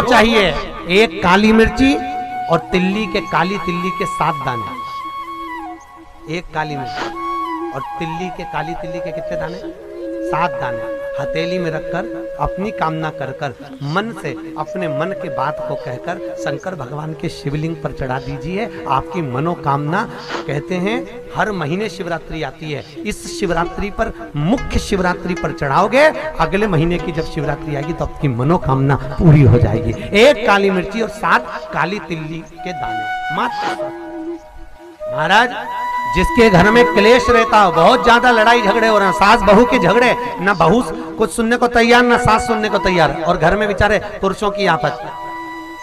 चाहिए, एक काली मिर्ची और काली तिल्ली के 7 दाने। एक काली मिर्ची और काली तिल्ली के कितने दाने? 7 दाने। हथेली में रखकर अपनी कामना कर कर मन से अपने मन के बात को कहकर शंकर भगवान के शिवलिंग पर चढ़ा दीजिए। आपकी मनोकामना, कहते हैं हर महीने शिवरात्रि आती है, इस शिवरात्रि पर, मुख्य शिवरात्रि पर चढ़ाओगे, अगले महीने की जब शिवरात्रि आएगी तो आपकी मनोकामना पूरी हो जाएगी। एक काली मिर्ची और 7 काली तिल्ली के दाने मात्र। महाराज, जिसके घर में क्लेश रहता हो, बहुत ज्यादा लड़ाई झगड़े हो रहे हैं, सास बहू के झगड़े, ना बहू कुछ सुनने को तैयार ना सास सुनने को तैयार, और घर में बेचारे पुरुषों की आपस,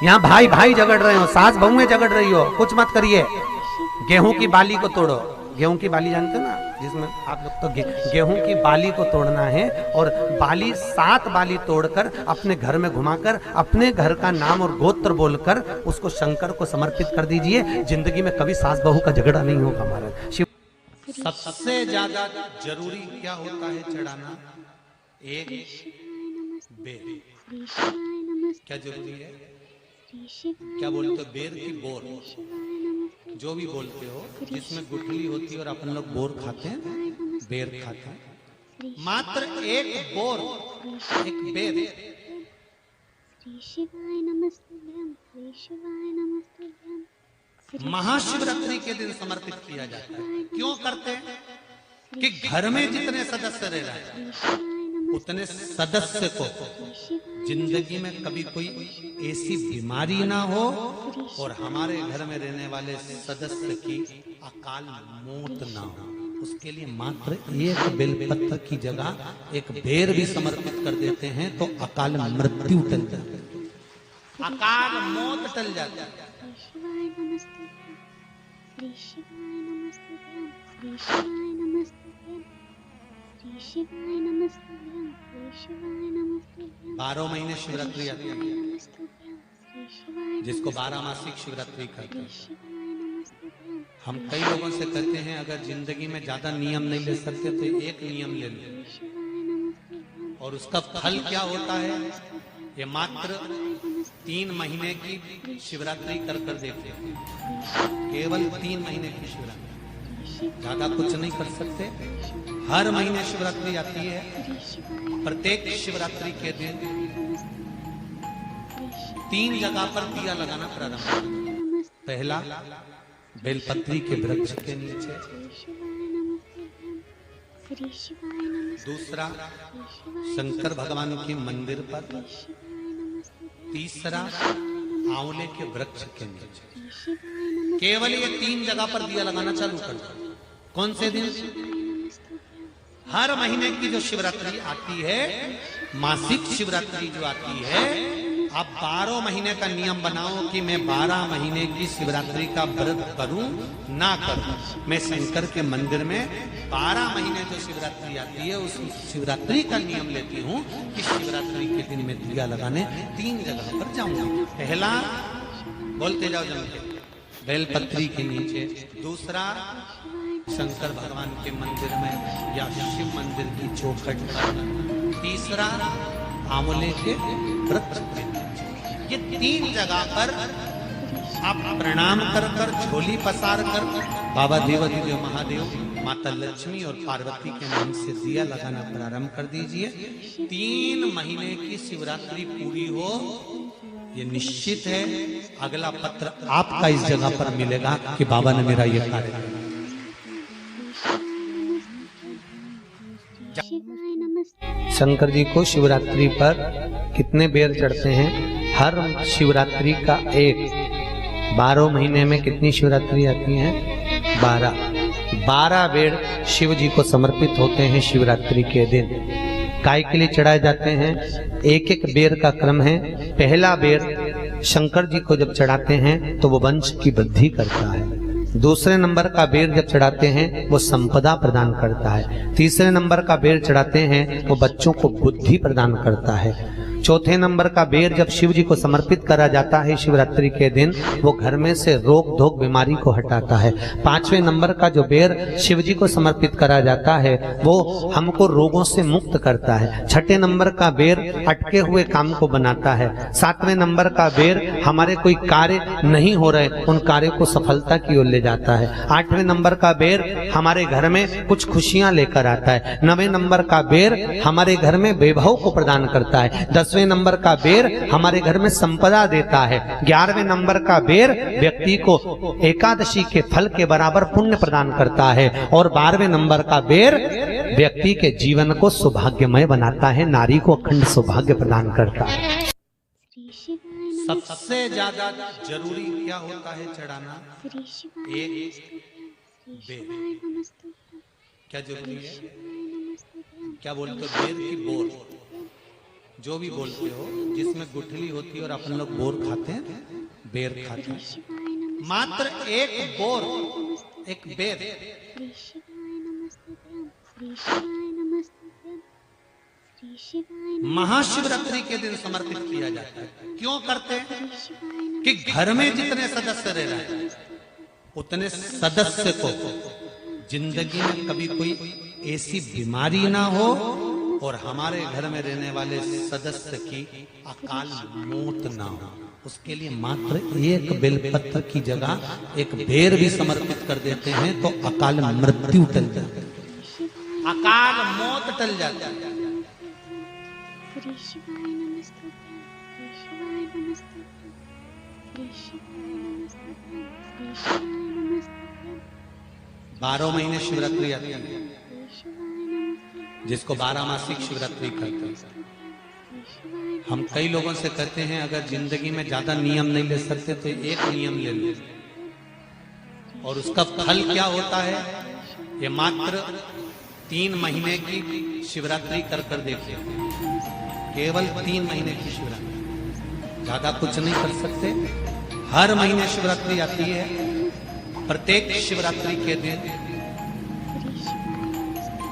यहाँ भाई भाई झगड़ रहे हो, सास बहुएं झगड़ रही हो, कुछ मत करिए। गेहूं की बाली को तोड़ो। गेहूं की बाली जानते हो ना, जिसमें आप लोग तो गेहूं की बाली को तोड़ना है, और बाली 7 बाली तोड़कर अपने घर में घुमाकर अपने घर का नाम और गोत्र बोलकर उसको शंकर को समर्पित कर दीजिए। जिंदगी में कभी सास बहू का झगड़ा नहीं होगा। महाराज, शिव सबसे ज्यादा जरूरी क्या होता है चढ़ाना? एक बेर। क्या जरूरी है? क्या बोलते हो? बेर की बोर, जो भी बोलते हो, जिसमें गुठली होती है और अपन लोग बोर खाते हैं, बेर खाते हैं। मात्र एक बोर, एक बेर महाशिवरात्रि के दिन समर्पित किया जाता है। क्यों करते हैं? कि घर में जितने सदस्य रह रहे हैं उतने सदस्य को जिंदगी में कभी कोई ऐसी बीमारी ना हो और हमारे घर में रहने वाले सदस्य की अकाल मौत ना हो, उसके लिए मात्र एक बेलपत्र की जगह एक बेर भी समर्पित कर देते हैं तो अकाल मृत्यु टल जाती है, अकाल मौत टल जाती है। बारह महीने शिवरात्रि आती है, जिसको 12 मासिक शिवरात्रि कहते हैं। हम कई लोगों से कहते हैं अगर जिंदगी में ज्यादा नियम नहीं ले सकते तो एक नियम ले लो, और उसका फल क्या होता है ये मात्र 3 महीने की शिवरात्रि कर देते हैं। केवल 3 महीने की शिवरात्रि, ज्यादा कुछ नहीं कर सकते। हर महीने शिवरात्रि आती है, प्रत्येक शिवरात्रि के दिन 3 जगह पर दिया लगाना प्रारंभ करें। पहला बेलपत्री के वृक्ष के नीचे, दूसरा शंकर भगवान के मंदिर पर, तीसरा आंवले के वृक्ष के नीचे। केवल ये 3 जगह पर दिया लगाना चालू कर दो। कौन से दिन? हर महीने की जो शिवरात्रि आती है, मासिक शिवरात्रि जो आती है, आप 12 महीने का नियम बनाओ कि मैं 12 महीने की शिवरात्रि का व्रत करूं ना करूं। मैं शंकर के मंदिर में 12 महीने जो शिवरात्रि आती है उस शिवरात्रि का नियम लेती हूं कि शिवरात्रि के दिन मैं दिया लगाने 3 जगह पर जाऊंगा। पहला, बोलते जाओ जमके, बेलपत्री के नीचे, दूसरा शंकर भगवान के मंदिर में या शिव मंदिर की चौखट पर, तीसरा आंवले के वृक्ष के नीचे। ये 3 जगह पर आप प्रणाम कर कर, झोली पसार कर बाबा देवाधिदेव महादेव, माता लक्ष्मी और पार्वती के नाम से दिया लगाना प्रारंभ कर दीजिए। 3 महीने की शिवरात्रि पूरी हो, ये निश्चित है अगला पत्र आपका इस जगह पर मिलेगा कि बाबा ने मेरा ये कार्य किया। शंकर जी को शिवरात्रि पर कितने बेर चढ़ते हैं? हर शिवरात्रि का एक। 12 महीने में कितनी शिवरात्रि आती हैं? 12 बेर शिव जी को समर्पित होते हैं शिवरात्रि के दिन। काय के लिए चढ़ाए जाते हैं? एक एक बेर का क्रम है। पहला बेर शंकर जी को जब चढ़ाते हैं तो वो वंश की वृद्धि करता है। दूसरे नंबर का बेर जब चढ़ाते हैं वो संपदा प्रदान करता है। तीसरे नंबर का बेर चढ़ाते हैं वो बच्चों को बुद्धि प्रदान करता है। चौथे नंबर का बेर जब शिव जी को समर्पित करा जाता है शिवरात्रि के दिन, वो घर में से रोग धोग बीमारी को हटाता है। पांचवें नंबर का जो बेर शिव जी को समर्पित करा जाता है वो हमको रोगों से मुक्त करता है। छठे नंबर का बेर अटके हुए काम को बनाता है। सातवें नंबर का बेर हमारे कोई कार्य नहीं हो रहे उन कार्यों को सफलता की ओर ले जाता है। आठवें नंबर का बेर हमारे घर में कुछ खुशियां लेकर आता है। नवें नंबर का बेर हमारे घर में वैभव को प्रदान करता है। 10वें नंबर का बेर हमारे घर में संपदा देता है। 11वें नंबर का बेर व्यक्ति को एकादशी के फल के बराबर पुण्य प्रदान करता है। और 12वें नंबर का बेर व्यक्ति के जीवन को सौभाग्यमय बनाता है, नारी को अखंड सौभाग्य प्रदान करता है। सबसे ज्यादा जरूरी क्या होता है चढ़ाना? एक बेर। क्या जरूरी है? क्या बोलते हो? बेर की बोर, जो भी बोलते हो, जिसमें गुठली होती है और अपन लोग बोर खाते हैं, बेर खाते हैं। मात्र एक बोर, एक बेर महाशिवरात्रि के दिन समर्पित किया जाता है। क्यों करते हैं? कि घर में जितने सदस्य रह रहे हैं उतने सदस्य को जिंदगी में कभी कोई ऐसी बीमारी ना हो और हमारे घर में रहने वाले सदस्य की अकाल मौत ना हो, उसके लिए मात्र एक बेलपत्र की जगह एक बेर भी समर्पित कर देते हैं तो अकाल मृत्यु टल जाती है, अकाल मौत टल जाती है। बारह महीने शिवरात्रि आती है, जिसको 12 मासिक शिवरात्रि कहते हैं। हम कई लोगों से कहते हैं अगर जिंदगी में ज्यादा नियम नहीं ले सकते तो एक नियम ले लो, और उसका फल क्या होता है ये मात्र 3 महीने की शिवरात्रि कर देखिए, केवल 3 महीने की शिवरात्रि, ज्यादा कुछ नहीं कर सकते। हर महीने शिवरात्रि आती है, प्रत्येक शिवरात्रि के दिन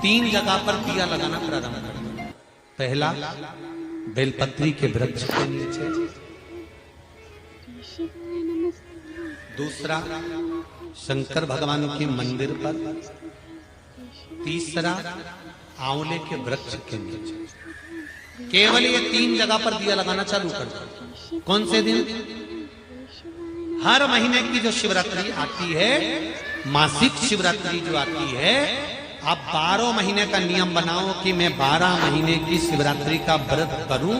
3 जगह पर दिया लगाना प्रारंभ कर दो। पहला बेलपत्री के वृक्ष के नीचे, दूसरा शंकर भगवान के मंदिर पर, तीसरा आंवले के वृक्ष के नीचे। केवल ये 3 जगह पर दिया लगाना चालू कर दो। कौन से दिन? हर महीने की जो शिवरात्रि आती है, मासिक शिवरात्रि जो आती है, आप 12 महीने का नियम बनाओ कि मैं 12 महीने की शिवरात्रि का व्रत करूं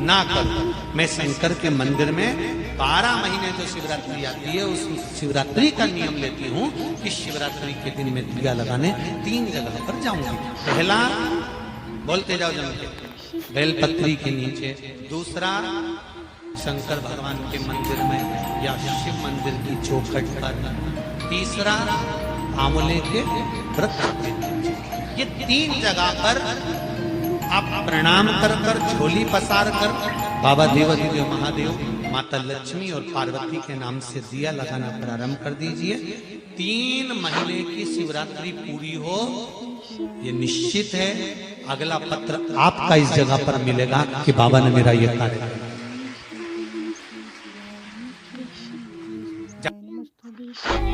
ना करूं। मैं शंकर के मंदिर में 12 महीने जो शिवरात्रि आती है उस शिवरात्रि का नियम लेती हूं कि शिवरात्रि के दिन मैं दिया लगाने 3 जगह पर जाऊंगी। पहला बोलते जाओ जम के, बेलपत्री के नीचे, दूसरा शंकर भगवान के मंदिर में या शिव मंदिर की चौखट पर, तीसरा आंवले के वृक्ष के नीचे। ये 3 जगह पर आप प्रणाम कर कर, झोली पसार कर बाबा देवाधिदेव महादेव, माता लक्ष्मी और पार्वती के नाम से दिया लगाना प्रारंभ कर दीजिए। 3 महीने की शिवरात्रि पूरी हो, ये निश्चित है अगला पत्र आपका इस जगह पर मिलेगा कि बाबा ने मेरा ये कार्य किया।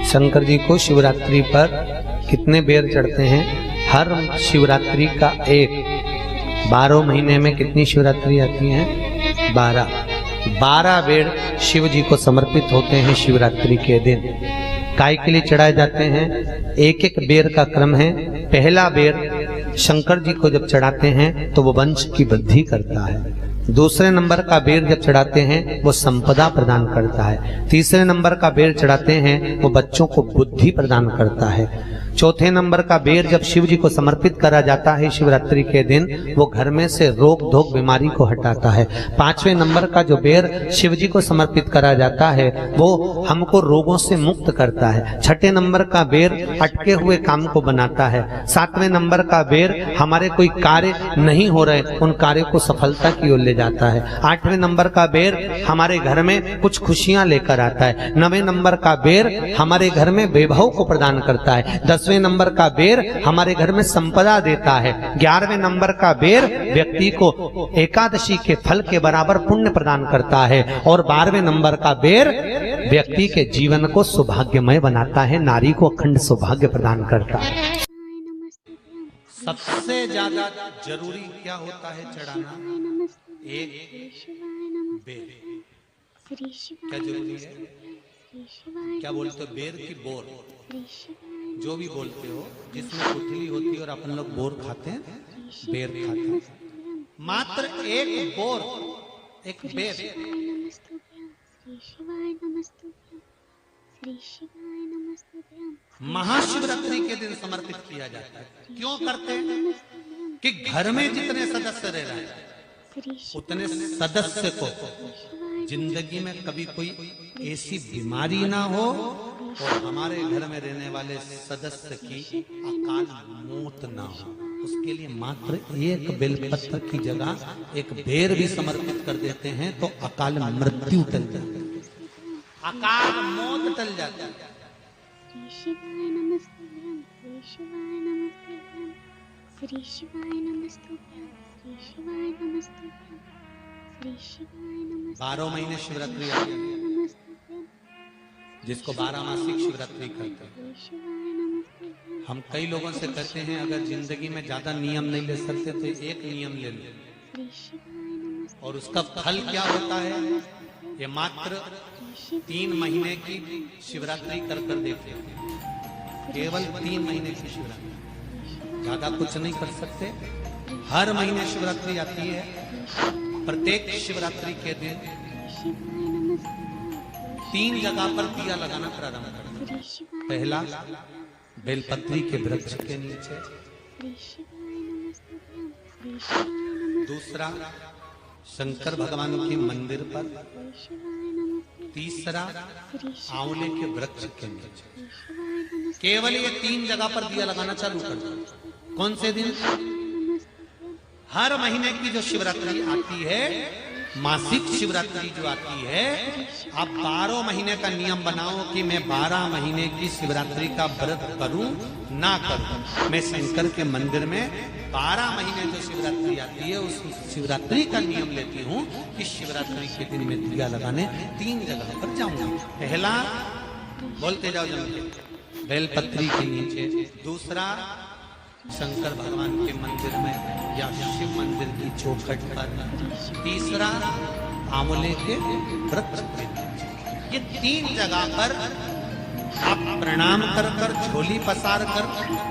शंकर जी को शिवरात्रि पर कितने बेर चढ़ते हैं? हर शिवरात्रि का एक, 12 महीने में कितनी शिवरात्रि आती हैं? 12 बेर शिव जी को समर्पित होते हैं शिवरात्रि के दिन। काय के लिए चढ़ाए जाते हैं? एक एक बेर का क्रम है। पहला बेर शंकर जी को जब चढ़ाते हैं तो वो वंश की वृद्धि करता है। दूसरे नंबर का बेर जब चढ़ाते हैं वो संपदा प्रदान करता है। तीसरे नंबर का बेर चढ़ाते हैं वो बच्चों को बुद्धि प्रदान करता है। चौथे नंबर का बेर जब शिव जी को समर्पित करा जाता है शिवरात्रि के दिन, वो घर में से रोग धोग बीमारी को हटाता है। 5वें नंबर का जो बेर शिव जी को समर्पित करा जाता है वो हमको रोगों से मुक्त करता है। 6ठे नंबर का बेर अटके हुए काम को बनाता है। 7वें नंबर का बेर हमारे कोई कार्य नहीं हो रहे उन कार्यों को सफलता की ओर ले जाता है। 8वें नंबर का बेर हमारे घर में कुछ खुशियां लेकर आता है। 9वें नंबर का बेर हमारे घर में वैभव को प्रदान करता है। 10वें 10वें नंबर का बेर हमारे घर में संपदा देता है। 11वें नंबर का बेर व्यक्ति को एकादशी के फल के बराबर पुण्य प्रदान करता है। और 12वें नंबर का बेर व्यक्ति के जीवन को सौभाग्यमय बनाता है, नारी को अखंड सौभाग्य प्रदान करता है। सबसे ज्यादा जरूरी क्या होता है चढ़ाना? एक बेर। क्या जरूरी है? क्या बोलते हो? बेर की बोर, जो भी बोलते हो, जिसमें गुठली होती है और अपन लोग बोर खाते हैं, बेर खाते हैं। मात्र एक बोर, एक बेर। महाशिवरात्रि के दिन समर्पित किया जाता है। क्यों करते हैं? कि घर में जितने सदस्य रह रहे हैं उतने सदस्य को जिंदगी में कभी कोई ऐसी बीमारी ना हो और हमारे घर में रहने वाले सदस्य की अकाल मौत ना हो, उसके लिए मात्र एक बेलपत्र की जगह एक बेर भी समर्पित कर देते हैं तो अकाल मृत्यु टल जाती है, अकाल मौत टल जाती है। श्री शिवाय नमस्तुभ्यं, श्री शिवाय नमस्तुभ्यं, श्री शिवाय नमस्तुभ्यं, श्री शिवाय नमस्तुभ्यं, श्री शिवाय नमस्तुभ्यं। 12 महीने शिवरात्रि आती है, जिसको 12 मासिक शिवरात्रि कहते हैं। हम कई लोगों से कहते हैं अगर जिंदगी में ज्यादा नियम नहीं ले सकते तो एक नियम ले लो, और उसका फल क्या होता है? ये मात्र 3 महीने की शिवरात्रि कर देखते हैं, केवल 3 महीने की शिवरात्रि, ज्यादा कुछ नहीं कर सकते। हर महीने शिवरात्रि आती है। प्रत्येक शिवरात्रि के दिन 3 जगह पर दिया लगाना प्रारंभ करना। पहला, बेलपत्री के वृक्ष के नीचे। दूसरा, शंकर भगवान के मंदिर पर। तीसरा, आंवले के वृक्ष के नीचे। केवल ये 3 जगह पर दिया लगाना चालू कर दो। कौन से दिन? हर महीने की जो शिवरात्रि आती है, मासिक शिवरात्रि जो आती है, आप 12 महीने का नियम बनाओ कि मैं 12 महीने की शिवरात्रि का व्रत करूं ना करूं। मैं शंकर के मंदिर में 12 महीने जो शिवरात्रि आती है उस शिवरात्रि का नियम लेती हूँ कि शिवरात्रि के दिन मैं दिया लगाने 3 जगह पर जाऊंगा। पहला, बोलते जाओ जल्दी, बेलपत्री के नीचे। दूसरा, शंकर भगवान के मंदिर में या शिव मंदिर की चौखट पर। तीसरा, आंवले के वृक्ष पे। ये 3 जगह पर आप प्रणाम कर कर, झोली पसार कर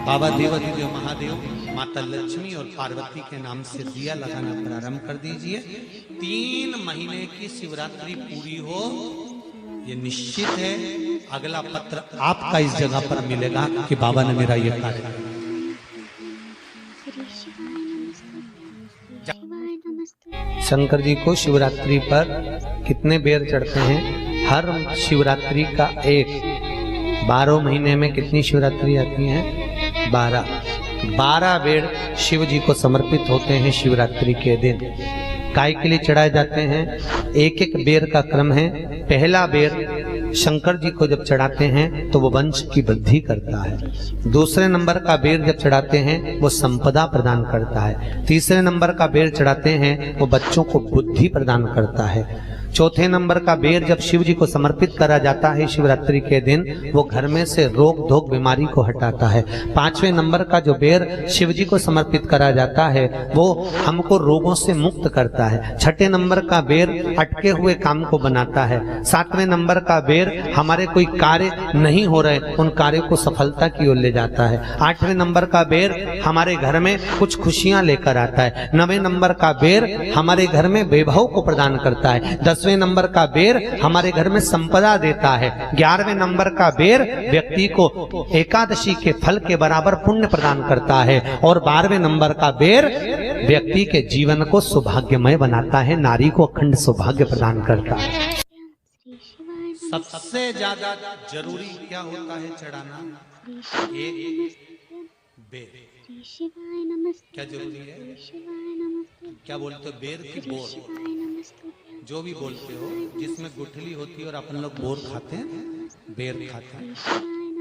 बाबा देवाधिदेव महादेव, माता लक्ष्मी और पार्वती के नाम से दिया लगाना प्रारंभ कर दीजिए। 3 महीने की शिवरात्रि पूरी हो, ये निश्चित है अगला पत्र आपका इस जगह पर मिलेगा कि बाबा ने मेरा ये कार्य किया। शंकर जी को शिवरात्रि पर कितने बेर चढ़ते हैं? हर शिवरात्रि का एक। 12 महीने में कितनी शिवरात्रि आती हैं? 12 बेर शिव जी को समर्पित होते हैं शिवरात्रि के दिन। काय के लिए चढ़ाए जाते हैं? एक एक बेर का क्रम है। पहला बेर शंकर जी को जब चढ़ाते हैं तो वो वंश की वृद्धि करता है। दूसरे नंबर का बेर जब चढ़ाते हैं वो संपदा प्रदान करता है। तीसरे नंबर का बेर चढ़ाते हैं वो बच्चों को बुद्धि प्रदान करता है। चौथे नंबर का बेर जब शिव जी को समर्पित करा जाता है शिवरात्रि के दिन, वो घर में से रोग धोग बीमारी को हटाता है। 5वें नंबर का जो बेर शिव जी को समर्पित करा जाता है वो हमको रोगों से मुक्त करता है। 6ठे नंबर का बेर अटके हुए काम को बनाता है। 7वें नंबर का बेर हमारे कोई कार्य नहीं हो रहे उन कार्यों को सफलता की ओर ले जाता है। 8वें नंबर का बेर हमारे घर में कुछ खुशियां लेकर आता है। 9वें नंबर का बेर हमारे घर में वैभव को प्रदान करता है। 10वें नंबर का बेर हमारे घर में संपदा देता है। 11वें नंबर का बेर व्यक्ति को एकादशी के फल के बराबर पुण्य प्रदान करता है। और 12वें नंबर का बेर व्यक्ति के जीवन को सौभाग्यमय बनाता है, नारी को अखंड सौभाग्य प्रदान करता है। सबसे ज्यादा जरूरी क्या होता है चढ़ाना? एक बेर। क्या जरूरी है? क्या बोलते हो? बेर की बोर, जो भी बोलते हो, जिसमें गुठली होती है और अपन लोग बोर खाते हैं, बेर खाते हैं।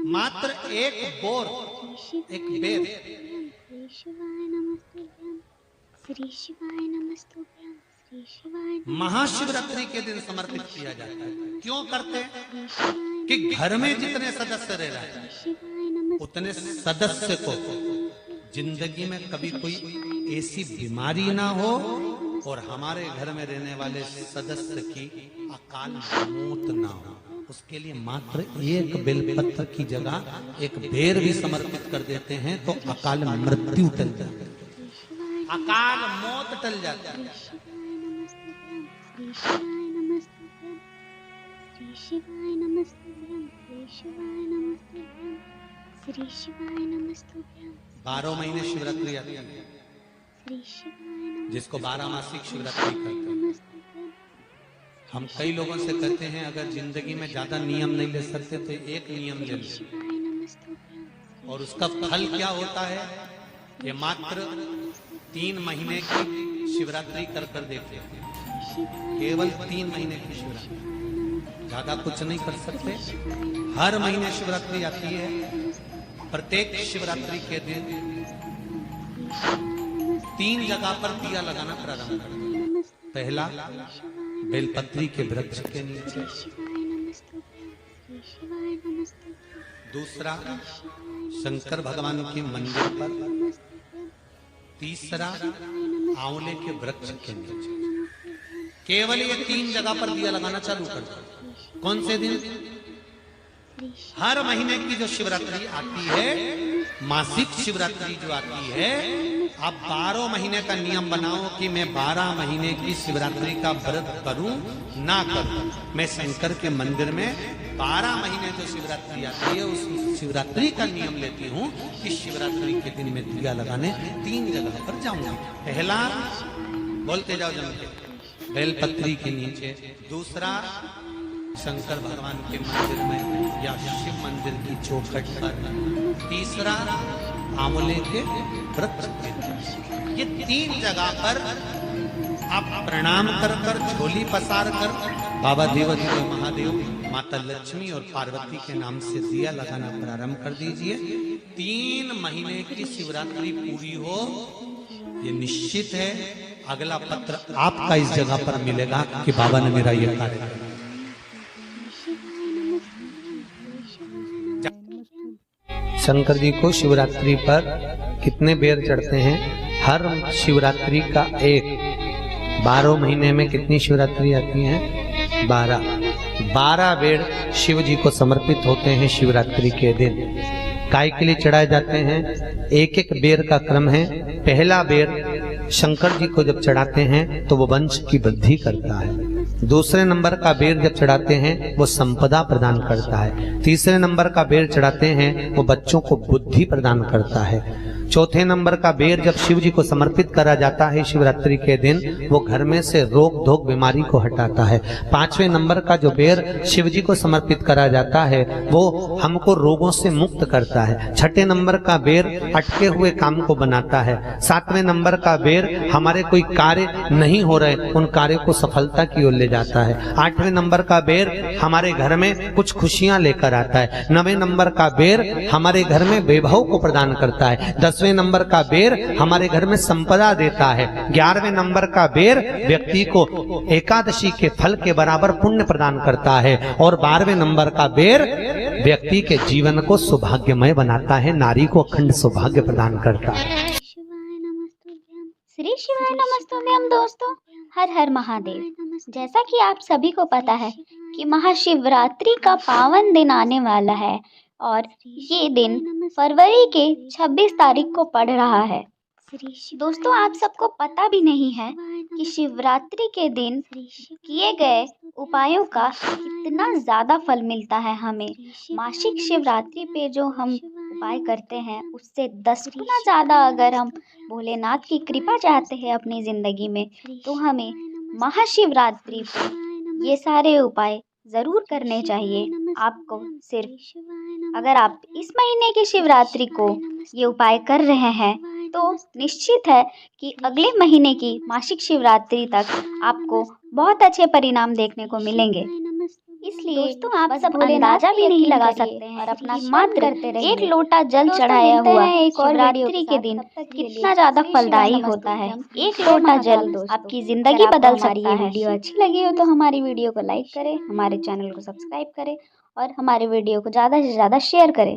मात्र एक बोर, एक बेर श्री शिवाय नमस्तुभ्यं श्री शिवाय नमस्तुभ्यं श्री शिवाय महाशिवरात्रि के दिन समर्पित किया जाता है। क्यों करते हैं? कि घर में जितने सदस्य रह रहे हैं उतने सदस्य को जिंदगी में कभी कोई ऐसी बीमारी ना हो और हमारे घर में रहने वाले सदस्य की अकाल मौत ना हो, उसके लिए मात्र एक बेलपत्र की जगह एक बेर भी समर्पित कर देते हैं तो अकाल मृत्यु टल जाती है, अकाल मौत टल जाती है। श्री शिवाय नमस्तुभ्यं श्री शिवाय नमस्तुभ्यं श्री शिवाय नमस्तुभ्यं श्री शिवाय नमस्तुभ्यं 12 महीने शिवरात्रि आती है, श्री शिवाय जिसको 12 मासिक शिवरात्रि कहते हैं। नमस्तुभ्यं हम कई लोगों से कहते हैं अगर जिंदगी में ज्यादा नियम नहीं ले सकते तो एक नियम ले लो, शिवाय नमस्तुभ्यं और उसका फल क्या होता है ये मात्र 3 महीने की शिवरात्रि कर कर देखते हैं। केवल 3 महीने की शिवरात्रि, ज्यादा कुछ नहीं कर सकते। हर महीने शिवरात्रि आती है। प्रत्येक शिवरात्रि के दिन 3 जगह पर दिया लगाना प्रारंभ करें। पहला बेलपत्री के वृक्ष के नीचे, दूसरा शंकर भगवान के मंदिर पर, तीसरा आंवले के वृक्ष के नीचे। केवल ये 3 जगह पर दिया लगाना चालू कर दो। कौन से दिन? हर महीने की जो शिवरात्रि आती है, मासिक शिवरात्रि जो आती है, आप 12 महीने का नियम बनाओ कि मैं 12 महीने की शिवरात्रि का व्रत करूं ना करूं। मैं शंकर के मंदिर में 12 महीने जो शिवरात्रि आती है उस शिवरात्रि का नियम लेती हूं कि शिवरात्रि के दिन में दिया लगाने 3 जगह पर जाऊंगा। पहला, बोलते जाओ जम के, बेलपत्री के नीचे। दूसरा, शंकर भगवान के मंदिर में या शिव मंदिर की चौखट पर। तीसरा, आंवले के वृक्ष के नीचे। ये 3 जगह पर आप प्रणाम कर कर, झोली पसार कर बाबा देवाधिदेव महादेव, माता लक्ष्मी और पार्वती के नाम से दिया लगाना प्रारंभ कर दीजिए। 3 महीने की शिवरात्रि पूरी हो, ये निश्चित है अगला पत्र आपका इस जगह पर मिलेगा कि बाबा ने मेरा ये कार्य किया। शंकर जी को शिवरात्रि पर कितने बेर चढ़ते हैं? हर शिवरात्रि का एक। 12 महीने में कितनी शिवरात्रि आती हैं? 12 बेर शिव जी को समर्पित होते हैं शिवरात्रि के दिन। काय के लिए चढ़ाए जाते हैं? एक एक बेर का क्रम है। पहला बेर शंकर जी को जब चढ़ाते हैं तो वो वंश की वृद्धि करता है। दूसरे नंबर का बेर जब चढ़ाते हैं वो संपदा प्रदान करता है। तीसरे नंबर का बेर चढ़ाते हैं वो बच्चों को बुद्धि प्रदान करता है। चौथे नंबर का बेर जब शिव जी को समर्पित करा जाता है शिवरात्रि के दिन, वो घर में से रोग धोक बीमारी को हटाता है। 5वें नंबर का जो बेर शिव जी को समर्पित करा जाता है वो हमको रोगों से मुक्त करता है। 6ठे नंबर का बेर अटके हुए काम को बनाता है। 7वें नंबर का बेर हमारे कोई कार्य नहीं हो रहे उन कार्य को सफलता की ओर ले जाता है। 8वें नंबर का बेर हमारे घर में कुछ खुशियां लेकर आता है। 9वें नंबर का बेर हमारे घर में वैभव को प्रदान करता है। 10वें नंबर का बेर हमारे घर में संपदा देता है। 11वें नंबर का बेर व्यक्ति को एकादशी के फल के बराबर पुण्य प्रदान करता है। और 12वें नंबर का बेर व्यक्ति के जीवन को सौभाग्यमय बनाता है, नारी को अखंड सौभाग्य प्रदान करता है। श्री शिवाय नमस्तुभ्यं। दोस्तों, हर हर महादेव। जैसा कि आप सभी को पता है कि महाशिवरात्रि का पावन दिन आने वाला है और ये दिन फरवरी के 26 तारीख को पड़ रहा है। दोस्तों, आप सबको पता भी नहीं है कि शिवरात्रि के दिन किए गए उपायों का कितना ज़्यादा फल मिलता है हमें। मासिक शिवरात्रि पे जो हम उपाय करते हैं उससे 10 गुना ज़्यादा अगर हम भोलेनाथ की कृपा चाहते हैं अपनी ज़िंदगी में तो हमें महाशिवरात्रि पे ये सारे उपाय ज़रूर करने चाहिए। आपको सिर्फ अगर आप इस महीने की शिवरात्रि को ये उपाय कर रहे हैं तो निश्चित है कि अगले महीने की मासिक शिवरात्रि तक आपको बहुत अच्छे परिणाम देखने को मिलेंगे। इसलिए दोस्तों आप सब अंदाजा भी नहीं लगा सकते हैं और अपना मात्र एक लोटा जल चढ़ाया हुआ शिवरात्रि के दिन कितना ज्यादा फलदायी होता है। एक लोटा जल आपकी जिंदगी बदल सकता है। वीडियो अच्छी लगी हो तो हमारी वीडियो को लाइक करें, हमारे चैनल को सब्सक्राइब करें और हमारे वीडियो को ज़्यादा से ज़्यादा शेयर करें।